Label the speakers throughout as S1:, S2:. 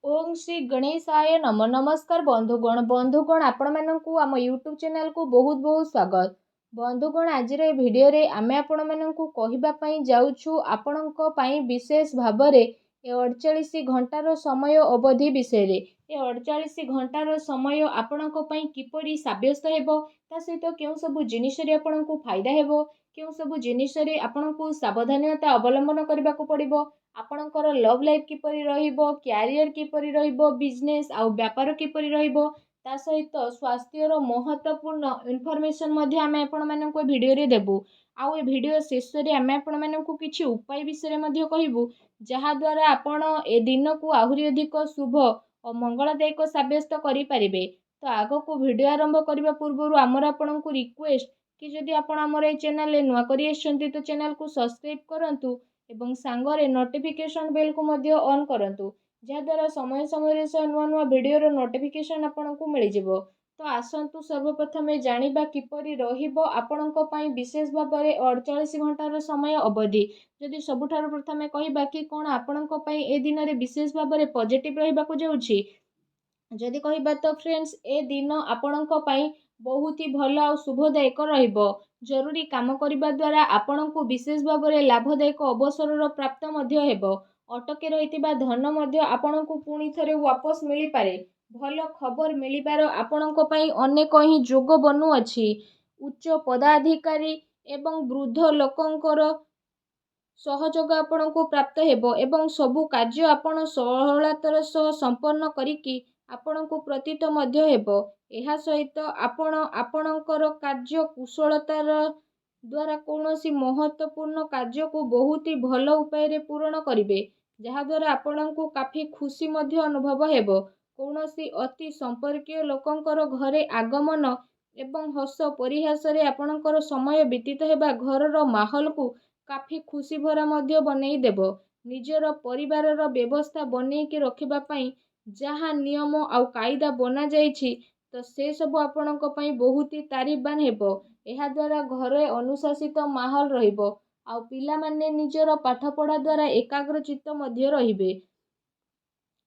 S1: ओम श्री गणेशाय नम नमस्कार बंधुगण आपण मानकु आम यूट्यूब चैनल को बहुत बहुत स्वागत। बंधुगण आज भिडियो रे आमे आपण मानकु कहिबा पई जाउछु आपणको पई विशेष भाबरे ए 48 घंटार समय अवधि विषय रे ए 48 घंटार समय आपणको पई किपरि साब्यस्त हेबो ता सहित केउ सब जिनिस रे आपणको फायदा हेबो केउ सब जिनिस रे आपणको सावधानता अवलंबन करबा को पड़िबो आपणकर लव लाइफ किपरि रहिबो क्यारियर किपरि रहिबो बिजनेस आउ व्यापार किपरि रहिबो ता सहित स्वास्थ्यर महत्वपूर्ण इनफॉरमेशन मध्ये आमे आपण माननको वीडियो रे देबु आउ ए वीडियो शेष रे आमे आपण माननको किछि उपाय विषय मध्ये कहिबु जहा द्वारा आपण ए दिन को आहुरी अधिक शुभ और मंगलदायक साब्यस्त करि परिबे। तो आगो को वीडियो आरंभ करबा पूर्व आमर आपणको रिक्वेस्ट कि जदि आपण आमर ए चैनल ले नुआ करि आछंती तो चैनल को सब्सक्राइब करंतु एवं सांगरे नोटिफिकेशन बेल को मध्य ऑन करंतु जहाद्वारा समय समय नुआ नुआ वीडियो नोटिफिकेशन आपको मिल जिवो। तो आसंतु सर्वप्रथम जानिबा किपरि रहिबो आपणको पई विशेष भाव में 48 घंटार समय अवधि जदि सबुठार प्रथमे कहिबा कि कोन आपणको पई ए दिन रे विशेष भाव में पॉजिटिव रहिबा को जाउछि जदि कहिबा तो फ्रेंड्स ए दिन आपणको पई बहुत ही भल और शुभदायक रहिबो। जरूरी काम करबा द्वारा आपणको विशेष भाव में लाभदायक अवसर प्राप्त मध्य हेबो अटके रहितिबा धन मध्य आपणको पुणी थरे वापस मिली पारे भल खबर मिलिबार आपणको पई अनेक ही जोग बनु अछि उच्च पदाधिकारी एवं वृद्ध लोकंकर सहयोग आपणको प्राप्त हेबो एवं सबु कार्य आपण सहलतार सह संपन्न करिकि आपणको प्रतीत मध्य हेबो। एहा सहित आपण आपणकर कार्य कुशलतार द्वारा कौनसी महत्वपूर्ण कार्य को बहुत ही भल उपाय रे पूर्ण करिवे जहा द्वारा आपणको काफी खुशी मध्य अनुभव हेबो कौनसी अति संपर्कीय लोकंकर घरे आगमन एवं हस परिहास रे आपणकर समय बीतित हेबा घरर माहौल को काफी खुशी भरा मध्य बनेई देबो निजर परिवार रो व्यवस्था बनेई के रखिबा पई जहा नियम आउ कायदा बना जाईछि तो से सब आपणको पई बहुत ही तारीफबान हेबो। एहा द्वारा घरे अनुशासित माहौल रहिबो आउ पिला माने निजर पाठ पढ़ा द्वारा एकाग्र चित्त मध्य रहिबे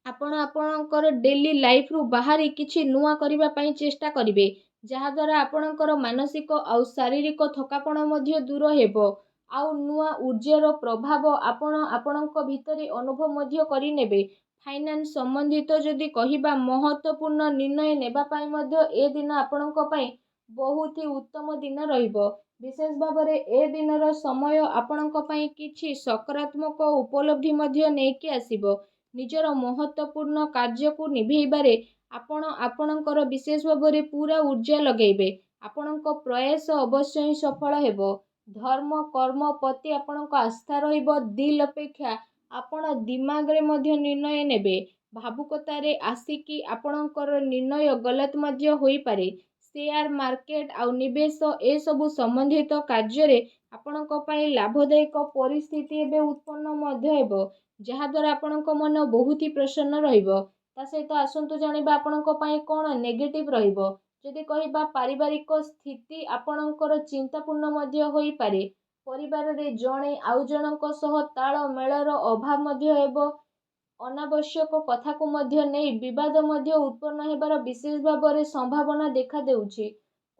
S1: आपण आपणकर डेली लाइफ रु बाहरी किछि नुआ करिबा पई चेष्टा करिवे जहा द्वारा आपणकर मानसिक आउ शारीरिक थकापण मध्य दूर हेबो आउ नुआ ऊर्जार प्रभाव आपण आपणक भितरे अनुभव मध्य करि नेबे। फाइनान्स संबंधित जदि कहिबा महत्वपूर्ण निर्णय नेबा पई मध्य ए दिन आपणक पई बहुत ही उत्तम दिन रहिबो विशेष भाव में ए दिनर समय आपणक पई किछि सकारात्मक उपलब्धि मध्य नेकी आसीबो निजर महत्वपूर्ण कार्य को निभेइबारे आपण आपणकर विशेष भाव में पूरा ऊर्जा लगेबे आपणक प्रयास अवश्य ही सफल हेबो। धर्म कर्म प्रति आपणक आस्था रहिबो दिल अपेक्षा आपण दिमाग रे मध्य निर्णय नेबे भावुकतारे आसिकी आपणकर निर्णय गलत मध्य होई पारे शेयर मार्केट आउ निवेश ए सबु संबंधित कार्य रे आपणक पई लाभदायक परिस्थिति एबे उत्पन्न मध्य हेबो जहा द्वारा आपणक मन बहुत ही प्रसन्न रहिबो। ता सहित आसंतु जानिबा आपणक पई कोन नेगेटिव रहिबो जदि कहिबा पारिवारिक स्थिति आपणकर चिंतापूर्ण मध्य होई पारे परिवार रे जणे आउ जनक सह ताळ मेळर अभाव मध्य हेबो अनावश्यक कथा को मध्य नहीं विवाद मध्य उत्पन्न हेबार विशेष भाव में संभावना देखा देउछि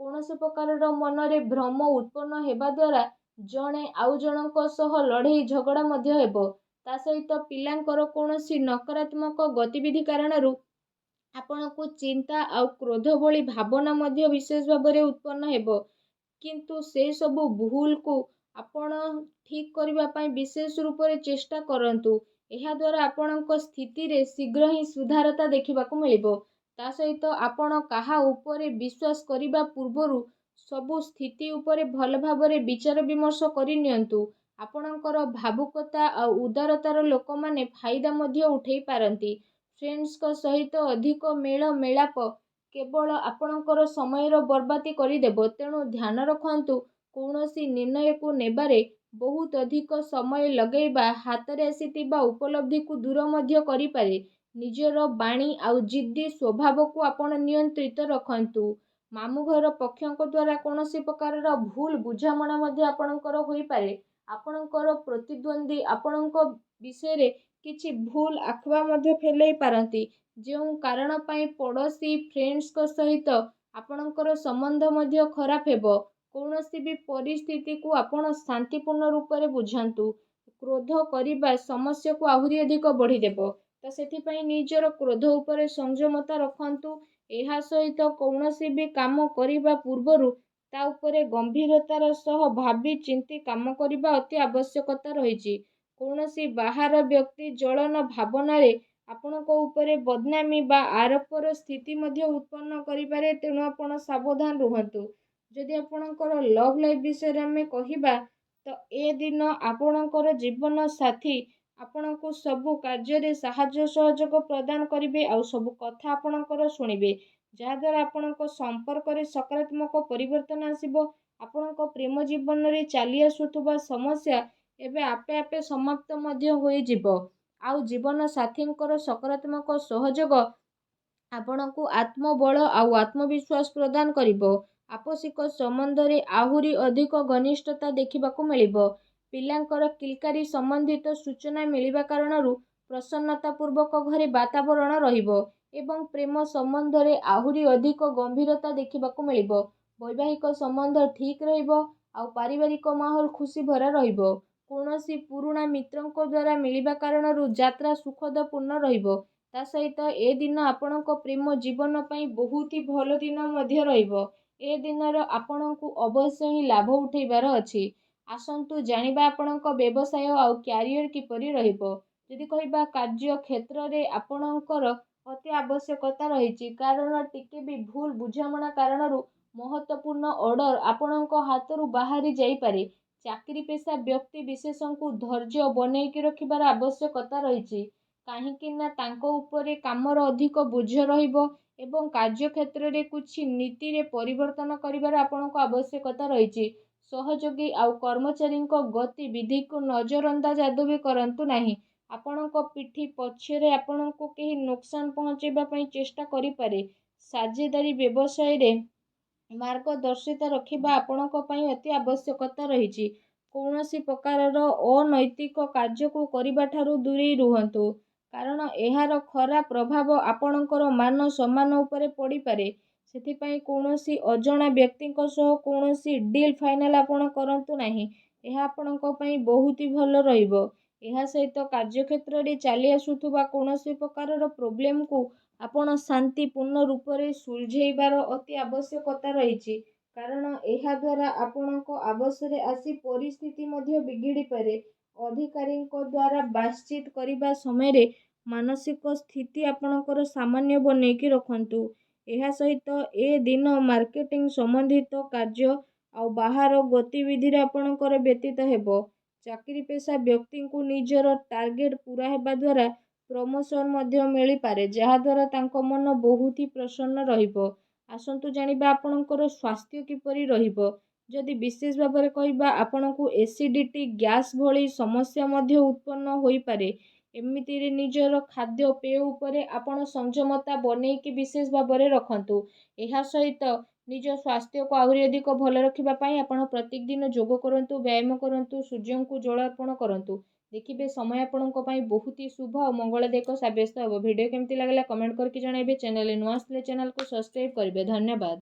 S1: कौनसी प्रकार मन रे भ्रम उत्पन्न हेबा द्वारा जणे आउ जनक सह लड़ाई झगड़ा मध्य हेबो ता सहित पिलांकर कौनसी नकारात्मक गतिविधि कारणरू आपनको चिंता आउ क्रोध भली भावना मध्य विशेष भाव में उत्पन्न हेबो किंतु से सबु भूल को आपण ठीक करबा पई विशेष रूप से चेष्टा करंतु एहा द्वारा आपणक स्थिति रे शीघ्र ही सुधारता देखिबा को मिलिबो। ता सहित आपण काहा उपरे विश्वास करिबा पूर्वरु सबु स्थिति उपरे भल भाव में विचार विमर्श करि नियंतु आपणकर भावुकता आउ उदारतार लोक माने फायदा मध्य उठेई पारंती फ्रेंड्स को सहित अधिक मेल मेलाप केवल आपणकर समय बर्बादी करदेव तेणु ध्यान रखंतु कौनसी निर्णय को नेबारे बहुत अधिक समय लगेबा हाथ में आसीथिबा उपलब्धि को दूर मध्य करि पारे निजर बाणी आउ जिद्दी स्वभाव को आपण नियंत्रित रखंतु मामु घर पक्षों द्वारा कौनसी प्रकार भूल बुझामणा मध्य आपणकर होई पारे आपणकर प्रतिद्वंदी आपणक विषय रे କିଛି ଭୁଲ ଆଖୁଆ ମଧ୍ୟ ଫେଲେଇ ପାରନ୍ତି, ଯେଉଁ କାରଣ ପାଇଁ ପଡ଼ୋଶୀ ଫ୍ରେଣ୍ଡସ୍ଙ୍କ ସହିତ ଆପଣଙ୍କର ସମ୍ବନ୍ଧ ମଧ୍ୟ ଖରାପ ହେବ। କୌଣସି ବି ପରିସ୍ଥିତିକୁ ଆପଣ ଶାନ୍ତିପୂର୍ଣ୍ଣ ରୂପରେ ବୁଝାନ୍ତୁ। କ୍ରୋଧ କରିବା ସମସ୍ୟାକୁ ଆହୁରି ଅଧିକ ବଢ଼ିଦେବ। ତ ସେଥିପାଇଁ ନିଜର କ୍ରୋଧ ଉପରେ ସଂଯମତା ରଖନ୍ତୁ। ଏହା ସହିତ କୌଣସି ବି କାମ କରିବା ପୂର୍ବରୁ ତା ଉପରେ ଗମ୍ଭୀରତାର ସହ ଭାବି ଚିନ୍ତି କାମ କରିବା ଅତି ଆବଶ୍ୟକତା ରହିଛି। କୌଣସି ବାହାର ବ୍ୟକ୍ତି ଜଳନ ଭାବନାରେ ଆପଣଙ୍କ ଉପରେ ବଦନାମୀ ବା ଆରୋପର ସ୍ଥିତି ମଧ୍ୟ ଉତ୍ପନ୍ନ କରିପାରେ, ତେଣୁ ଆପଣ ସାବଧାନ ରୁହନ୍ତୁ। ଯଦି ଆପଣଙ୍କର ଲଭ୍ ଲାଇଫ୍ ବିଷୟରେ ଆମେ କହିବା, ତ ଏ ଦିନ ଆପଣଙ୍କର ଜୀବନ ସାଥୀ ଆପଣଙ୍କୁ ସବୁ କାର୍ଯ୍ୟରେ ସାହାଯ୍ୟ ସହଯୋଗ ପ୍ରଦାନ କରିବେ ଆଉ ସବୁ କଥା ଆପଣଙ୍କର ଶୁଣିବେ, ଯାହାଦ୍ୱାରା ଆପଣଙ୍କ ସମ୍ପର୍କରେ ସକାରାତ୍ମକ ପରିବର୍ତ୍ତନ ଆସିବ। ଆପଣଙ୍କ ପ୍ରେମ ଜୀବନରେ ଚାଲି ଆସୁଥିବା ସମସ୍ୟା ଏବେ ଆପେ ଆପେ ସମାପ୍ତ ମଧ୍ୟ ହୋଇଯିବ। ଆଉ ଜୀବନ ସାଥୀଙ୍କର ସକାରାତ୍ମକ ସହଯୋଗ ଆପଣଙ୍କୁ ଆତ୍ମବଳ ଆଉ ଆତ୍ମବିଶ୍ୱାସ ପ୍ରଦାନ କରିବ। ଆପୋଷିକ ସମ୍ବନ୍ଧରେ ଆହୁରି ଅଧିକ ଘନିଷ୍ଠତା ଦେଖିବାକୁ ମିଳିବ। ପିଲାଙ୍କର କିଲକାରୀ ସମ୍ବନ୍ଧିତ ସୂଚନା ମିଳିବା କାରଣରୁ ପ୍ରସନ୍ନତାପୂର୍ବକ ଘରେ ବାତାବରଣ ରହିବ ଏବଂ ପ୍ରେମ ସମ୍ବନ୍ଧରେ ଆହୁରି ଅଧିକ ଗମ୍ଭୀରତା ଦେଖିବାକୁ ମିଳିବ। ବୈବାହିକ ସମ୍ବନ୍ଧ ଠିକ୍ ରହିବ ଆଉ ପାରିବାରିକ ମାହୋଲ ଖୁସି ଭରା ରହିବ। କୌଣସି ପୁରୁଣା ମିତ୍ରଙ୍କ ଦ୍ୱାରା ମିଳିବା କାରଣରୁ ଯାତ୍ରା ସୁଖଦପୂର୍ଣ୍ଣ ରହିବ। ତା ସହିତ ଏ ଦିନ ଆପଣଙ୍କ ପ୍ରେମ ଜୀବନ ପାଇଁ ବହୁତ ହି ଭଲ ଦିନ ମଧ୍ୟ ରହିବ। ଏ ଦିନର ଆପଣଙ୍କୁ ଅବଶ୍ୟ ହିଁ ଲାଭ ଉଠାଇବାର ଅଛି। ଆସନ୍ତୁ ଜାଣିବା ଆପଣଙ୍କ ବ୍ୟବସାୟ ଆଉ କ୍ୟାରିୟର କିପରି ରହିବ। ଯଦି କହିବା କାର୍ଯ୍ୟ କ୍ଷେତ୍ରରେ ଆପଣଙ୍କର ଅତି ଆବଶ୍ୟକତା ରହିଛି, କାରଣ ଟିକେ ବି ଭୁଲ ବୁଝାମଣା କାରଣରୁ ମହତ୍ତ୍ୱପୂର୍ଣ୍ଣ ଅର୍ଡର ଆପଣଙ୍କ ହାତରୁ ବାହାରି ଯାଇପାରେ। ଚାକିରି ପେଶା ବ୍ୟକ୍ତି ବିଶେଷଙ୍କୁ ଧୈର୍ଯ୍ୟ ବନେଇକି ରଖିବାର ଆବଶ୍ୟକତା ରହିଛି, କାହିଁକି ନା ତାଙ୍କ ଉପରେ କାମର ଅଧିକ ବୋଝ ରହିବ ଏବଂ କାର୍ଯ୍ୟକ୍ଷେତ୍ରରେ କିଛି ନୀତିରେ ପରିବର୍ତ୍ତନ କରିବାର ଆପଣଙ୍କ ଆବଶ୍ୟକତା ରହିଛି। ସହଯୋଗୀ ଆଉ କର୍ମଚାରୀଙ୍କ ଗତିବିଧିକୁ ନଜରଅନ୍ଦାଜ ଆଦୌ ବି କରନ୍ତୁ ନାହିଁ। ଆପଣଙ୍କ ପିଠି ପଛରେ ଆପଣଙ୍କୁ କେହି ନୋକସାନ ପହଞ୍ଚାଇବା ପାଇଁ ଚେଷ୍ଟା କରିପାରେ। ସାଝେଦାରୀ ବ୍ୟବସାୟରେ ମାର୍ଗଦର୍ଶିତା ରଖିବା ଆପଣଙ୍କ ପାଇଁ ଅତି ଆବଶ୍ୟକତା ରହିଛି। କୌଣସି ପ୍ରକାରର ଅନୈତିକ କାର୍ଯ୍ୟକୁ କରିବାଠାରୁ ଦୂରେଇ ରୁହନ୍ତୁ, କାରଣ ଏହାର ଖରାପ ପ୍ରଭାବ ଆପଣଙ୍କର ମାନ ସମ୍ମାନ ଉପରେ ପଡ଼ିପାରେ। ସେଥିପାଇଁ କୌଣସି ଅଜଣା ବ୍ୟକ୍ତିଙ୍କ ସହ କୌଣସି ଡିଲ୍ ଫାଇନାଲ ଆପଣ କରନ୍ତୁ ନାହିଁ। ଏହା ଆପଣଙ୍କ ପାଇଁ ବହୁତ ହି ଭଲ ରହିବ। ଏହା ସହିତ କାର୍ଯ୍ୟକ୍ଷେତ୍ରରେ ଚାଲି ଆସୁଥିବା କୌଣସି ପ୍ରକାରର ପ୍ରୋବ୍ଲେମକୁ ଆପଣ ଶାନ୍ତିପୂର୍ଣ୍ଣ ରୂପରେ ସୁଲଝେଇବାର ଅତି ଆବଶ୍ୟକତା ରହିଛି, କାରଣ ଏହା ଦ୍ୱାରା ଆପଣଙ୍କ ଆବଶରେ ଆସି ପରିସ୍ଥିତି ମଧ୍ୟ ବିଗିଡ଼ିପାରେ। ଅଧିକାରୀଙ୍କ ଦ୍ୱାରା ବାତଚିତ କରିବା ସମୟରେ ମାନସିକ ସ୍ଥିତି ଆପଣଙ୍କର ସାମାନ୍ୟ ବନେଇକି ରଖନ୍ତୁ। ଏହା ସହିତ ଏ ଦିନ ମାର୍କେଟିଂ ସମ୍ବନ୍ଧିତ କାର୍ଯ୍ୟ ଆଉ ବାହାର ଗତିବିଧିରେ ଆପଣଙ୍କର ବ୍ୟତୀତ ହେବ। ଚାକିରି ପେଶା ବ୍ୟକ୍ତିଙ୍କୁ ନିଜର ଟାର୍ଗେଟ ପୂରା ହେବା ଦ୍ୱାରା ପ୍ରମୋସନ ମଧ୍ୟ ମିଳିପାରେ, ଯାହାଦ୍ୱାରା ତାଙ୍କ ମନ ବହୁତ ହି ପ୍ରସନ୍ନ ରହିବ। ଆସନ୍ତୁ ଜାଣିବା ଆପଣଙ୍କର ସ୍ୱାସ୍ଥ୍ୟ କିପରି ରହିବ। ଯଦି ବିଶେଷ ଭାବରେ କହିବା, ଆପଣଙ୍କୁ ଏସିଡିଟି, ଗ୍ୟାସ୍ ଭଳି ସମସ୍ୟା ମଧ୍ୟ ଉତ୍ପନ୍ନ ହୋଇପାରେ। ଏମିତିରେ ନିଜର ଖାଦ୍ୟପେୟ ଉପରେ ଆପଣ ସଂଯମତା ବନେଇକି ବିଶେଷ ଭାବରେ ରଖନ୍ତୁ। ଏହା ସହିତ ନିଜ ସ୍ୱାସ୍ଥ୍ୟକୁ ଆହୁରି ଅଧିକ ଭଲ ରଖିବା ପାଇଁ ଆପଣ ପ୍ରତ୍ୟେକ ଦିନ ଯୋଗ କରନ୍ତୁ, ବ୍ୟାୟାମ କରନ୍ତୁ, ସୂର୍ଯ୍ୟଙ୍କୁ ଜଳ ଅର୍ପଣ କରନ୍ତୁ। ଦେଖିବେ ସମୟ ଆପଣଙ୍କ ପାଇଁ ବହୁତ ହି ଶୁଭ ଆଉ ମଙ୍ଗଳଦାୟକ ସାବ୍ୟସ୍ତ ହେବ। ଭିଡ଼ିଓ କେମିତି ଲାଗିଲା କମେଣ୍ଟ କରିକି ଜଣାଇବେ। ଚ୍ୟାନେଲରେ ନୂଆ ଆସିଲେ ଚ୍ୟାନେଲକୁ ସବସ୍କ୍ରାଇବ କରିବେ। ଧନ୍ୟବାଦ।